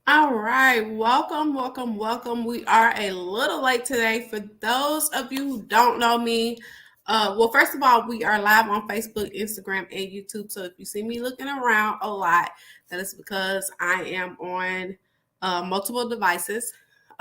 All right, welcome. We are a little late today. For those of you who don't know me, well, first of all, we are live on Facebook, Instagram, and YouTube. So if you see me looking around a lot, that is because I am on multiple devices.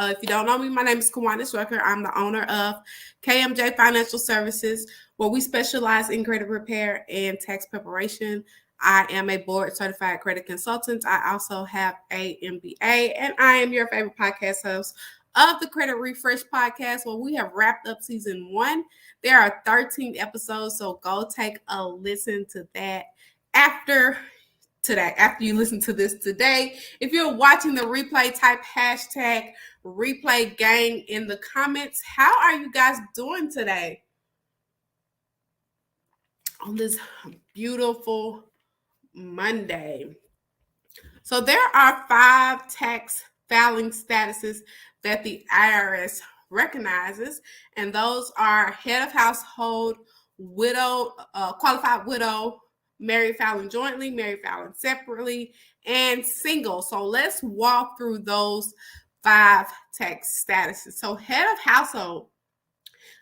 If you don't know me, my name is Kiwanis Rucker. I'm the owner of KMJ Financial Services, where we specialize in credit repair and tax preparation. I am a board certified credit consultant. I also have a MBA, and I am your favorite podcast host of the Credit Refresh podcast. Well, we have wrapped up season one. There are 13 episodes, so go take a listen to that after today. After you listen to this today, if you're watching the replay, type hashtag replay gang in the comments. How are you guys doing today on this beautiful Monday? So there are 5 tax filing statuses that the IRS recognizes, and those are head of household, widow, qualified widow, married filing jointly, married filing separately, and single. So let's walk through those 5 tax statuses. So head of household.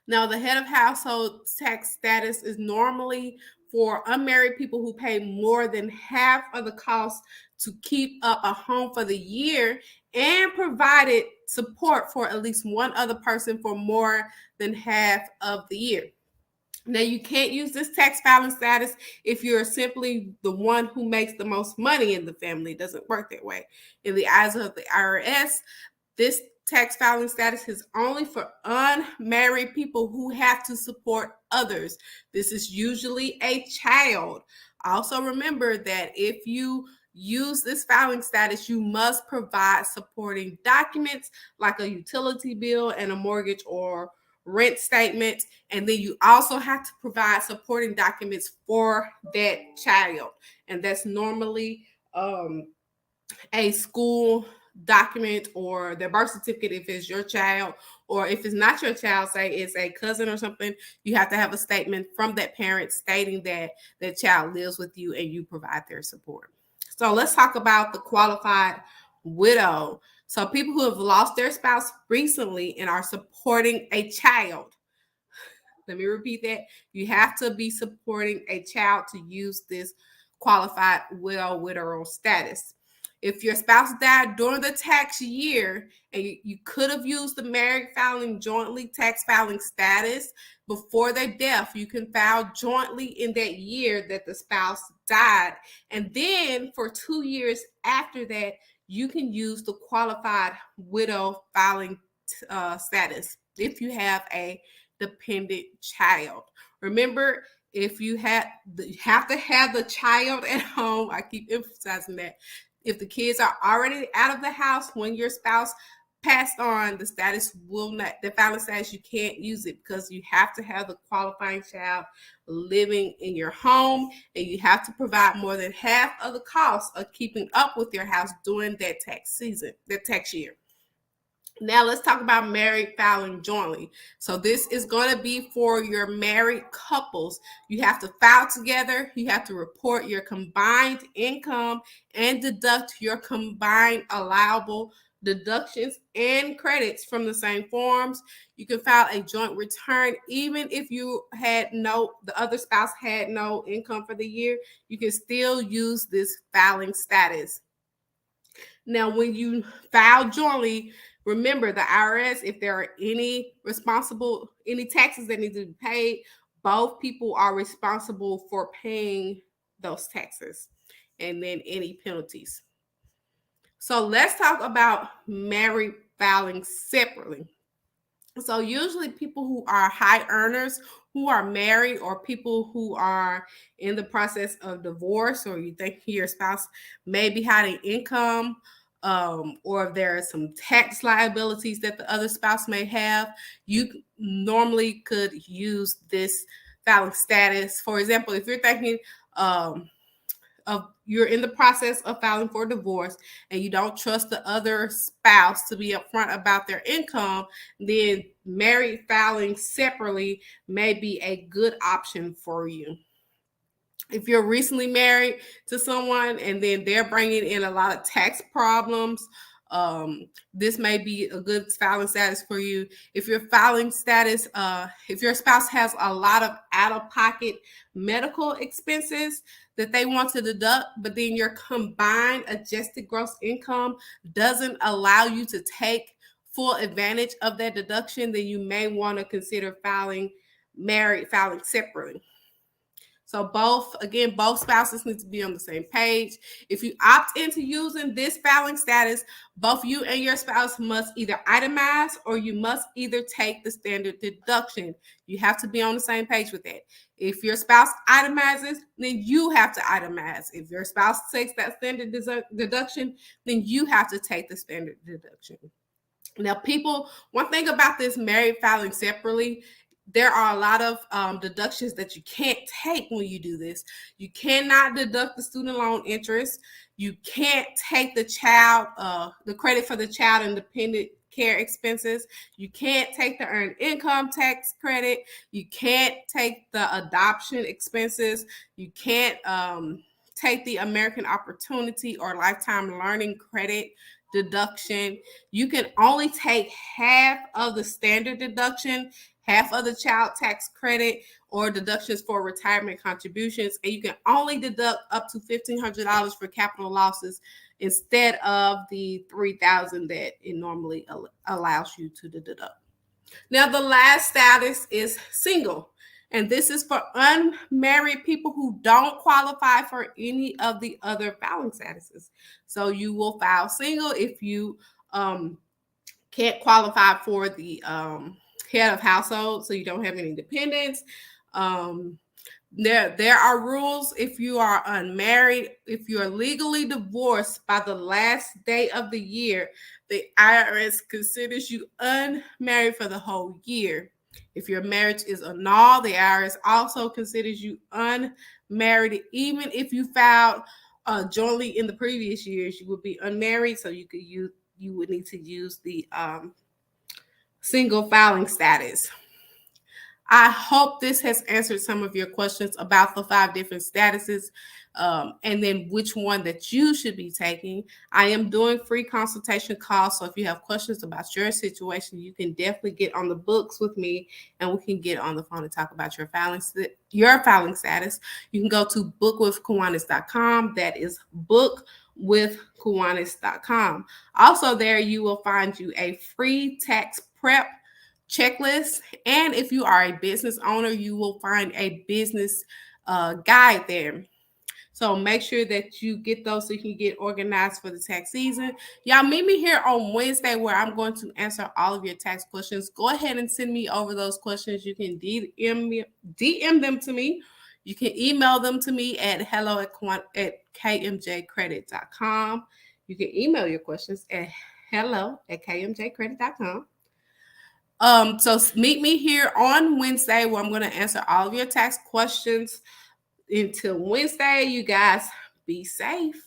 Now, the head of household tax status is normally for unmarried people who pay more than half of the cost to keep up a home for the year and provided support for at least one other person for more than half of the year. Now, you can't use this tax filing status if you're simply the one who makes the most money in the family. It doesn't work that way. In the eyes of the IRS, this tax filing status is only for unmarried people who have to support others. This is usually a child. Also, remember that if you use this filing status, you must provide supporting documents like a utility bill and a mortgage or rent statement. And then you also have to provide supporting documents for that child. And that's normally a school document or their birth certificate if it's your child, or if it's not your child, say it's a cousin or something, you have to have a statement from that parent stating that that child lives with you and you provide their support. So let's talk about the qualified widow. So people who have lost their spouse recently and are supporting a child. Let me repeat that. You have to be supporting a child to use this qualified widow status. If your spouse died during the tax year and you could have used the married filing jointly tax filing status before their death, you can file jointly in that year that the spouse died. And then for 2 years after that, you can use the qualified widow filing status if you have a dependent child. Remember, if you have to have the child at home. I keep emphasizing that. If the kids are already out of the house when your spouse passed on, the status will not, the filing status, you can't use it because you have to have the qualifying child living in your home, and you have to provide more than half of the cost of keeping up with your house during that tax season, that tax year. Now let's talk about married filing jointly. So this is going to be for your married couples. You have to file together. You have to report your combined income and deduct your combined allowable deductions and credits from the same forms. You can file a joint return even if the other spouse had no income for the year. You can still use this filing status. Now, when you file jointly, remember the IRS, if there are any taxes that need to be paid, both people are responsible for paying those taxes and then any penalties. So let's talk about married filing separately. So usually people who are high earners, who are married, or people who are in the process of divorce, or you think your spouse may be hiding income, or if there are some tax liabilities that the other spouse may have, you normally could use this filing status. For example, if you're thinking you're in the process of filing for divorce and you don't trust the other spouse to be upfront about their income, then married filing separately may be a good option for you. If you're recently married to someone and then they're bringing in a lot of tax problems, This may be a good filing status for you. If your filing status, if your spouse has a lot of out-of-pocket medical expenses that they want to deduct, but then your combined adjusted gross income doesn't allow you to take full advantage of that deduction, then you may want to consider filing separately. So both spouses need to be on the same page. If you opt into using this filing status, both you and your spouse must either itemize or you must either take the standard deduction. You have to be on the same page with that. If your spouse itemizes, then you have to itemize. If your spouse takes that standard deduction, then you have to take the standard deduction. Now, one thing about this married filing separately, there are a lot of deductions that you can't take when you do this. You cannot deduct the student loan interest. You can't take the credit for the child and dependent care expenses. You can't take the earned income tax credit. You can't take the adoption expenses. You can't take the American Opportunity or Lifetime Learning Credit deduction. You can only take half of the standard deduction, half of the child tax credit, or deductions for retirement contributions, and you can only deduct up to $1,500 for capital losses instead of the $3,000 that it normally allows you to deduct. Now, the last status is single. And this is for unmarried people who don't qualify for any of the other filing statuses. So you will file single if you can't qualify for the head of household, so you don't have any dependents. There are rules if you are unmarried. If you are legally divorced by the last day of the year, the IRS considers you unmarried for the whole year. If your marriage is annulled, the IRS also considers you unmarried. Even if you filed jointly in the previous years, you would be unmarried, so you would need to use the single filing status. I hope this has answered some of your questions about the 5 different statuses and then which one that you should be taking. I am doing free consultation calls, so if you have questions about your situation, you can definitely get on the books with me and we can get on the phone and talk about your filing status. You can go to bookwithkiwanis.com. That is bookwithkiwanis.com. Also there you will find you a free tax prep checklist, and if you are a business owner, you will find a business guide there. So make sure that you get those so you can get organized for the tax season. Y'all meet me here on Wednesday where I'm going to answer all of your tax questions. Go ahead and send me over those questions. You can DM them to me. You can email them to me at hello@kmjcredit.com. You can email your questions at hello@kmjcredit.com. So meet me here on Wednesday where I'm going to answer all of your tax questions. Until Wednesday, you guys be safe.